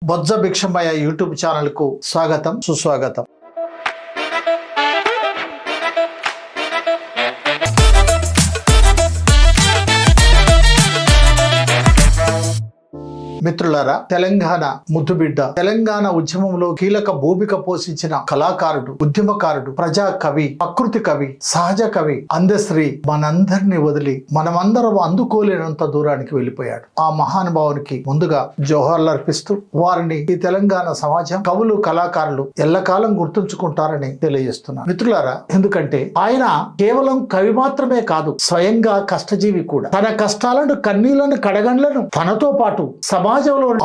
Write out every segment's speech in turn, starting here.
బొజ్జ Bhikshamaiah YouTube channel కు స్వాగతం సుస్వాగతం. మిత్రులారా, తెలంగాణ ముద్దుబిడ్డ, తెలంగాణ ఉద్యమంలో కీలక భూమిక పోషించిన కళాకారుడు, ఉద్యమకారుడు, ప్రజా కవి, ప్రకృతి కవి, సహజ కవి అందశ్రీ మనందరినీ వదిలి మనమందరం అందుకోలేనంత దూరానికి వెళ్ళిపోయాడు. ఆ మహానుభావునికి ముందుగా జోహార్లు అర్పిస్తూ వారిని ఈ తెలంగాణ సమాజం, కవులు, కళాకారులు ఎల్లకాలం గుర్తుంచుకుంటారని తెలియజేస్తున్నారు. మిత్రులారా, ఎందుకంటే ఆయన కేవలం కవి మాత్రమే కాదు, స్వయంగా కష్టజీవి కూడా. తన కష్టాలను, కన్నీళ్లను, కడగండ్లను తనతో పాటు సమాజంలో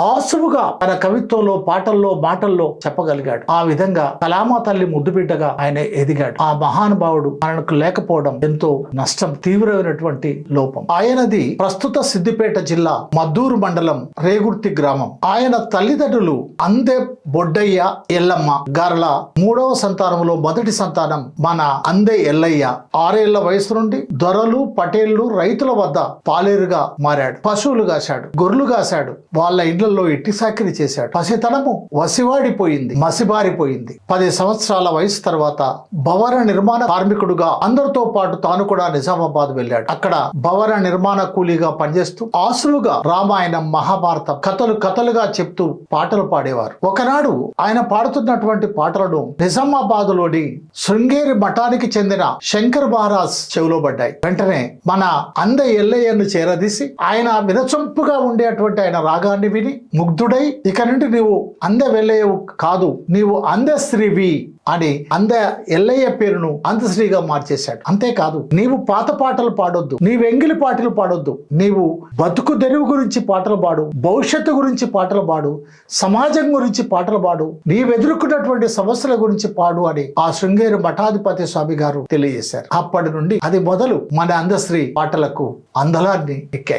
ఆసువుగా తన కవిత్వంలో, పాటల్లో, మాటల్లో చెప్పగలిగాడు. ఆ విధంగా కళామ తల్లి ముద్దుబిడ్డగా ఆయన ఎదిగాడు. ఆ మహానుభావుడు మనకు లేకపోవడం ఎంతో నష్టం, తీవ్రమైనటువంటి లోపం. ఆయనది ప్రస్తుత సిద్దిపేట జిల్లా మద్దూరు మండలం రేగుర్తి గ్రామం. ఆయన తల్లిదండ్రులు అందే బొడ్డయ్య ఎల్లమ్మ గార్ల మూడవ సంతానంలో మొదటి సంతానం మన అందే ఎల్లయ్య. 6 ఏళ్ల వయసు నుండి దొరలు, పటేళ్లు, రైతుల వద్ద పాలేరుగా మారాడు. పశువులు కాశాడు, గొర్రెలు కాశాడు. వాళ్ళ ఇళ్లలో ఇట్టి సాకిరి చేశాడు. పసితనము వసివాడిపోయింది, మసిబారిపోయింది. 10 సంవత్సరాల వయసు తర్వాత భవన నిర్మాణ కార్మికుడుగా అందరితో పాటు తాను కూడా నిజామాబాద్ వెళ్ళాడు. అక్కడ భవన నిర్మాణ కూలీగా పనిచేస్తూ ఆసులుగా రామాయణం, మహాభారతం కథలుగా చెప్తూ పాటలు పాడేవారు. ఒకనాడు ఆయన పాడుతున్నటువంటి పాటలను నిజామాబాద్ లోని శృంగేరి మఠానికి చెందిన శంకర్ మహారాజ్ చెవిలో పడ్డాయి. వెంటనే మన అందే ఎల్లయ్యను చేరదీసి ఆయన వినచొంపుగా ఉండేటువంటి ఆయన రాగాన్ని విని ముగ్ధుడై, ఇక నుండి నీవు అందే వెళ్ళయ్యవు కాదు, నీవు అందశ్రీవి అని అంద ఎల్లయ్య పేరును అందశ్రీగా మార్చేశాడు. అంతేకాదు, నీవు పాత పాటలు పాడొద్దు, నీవు ఎంగిలి పాటలు పాడొద్దు, నీవు బతుకు తెరువు గురించి పాటలు పాడు, భవిష్యత్తు గురించి పాటలు పాడు, సమాజం గురించి పాటలు పాడు, నీవెదుర్కొన్నటువంటి సమస్యల గురించి పాడు అని ఆ శృంగేరి మఠాధిపతి స్వామి గారు తెలియజేశారు. అప్పటి నుండి అది మొదలు మన అందశ్రీ పాటలకు అందలాన్ని ఎక్కాయి.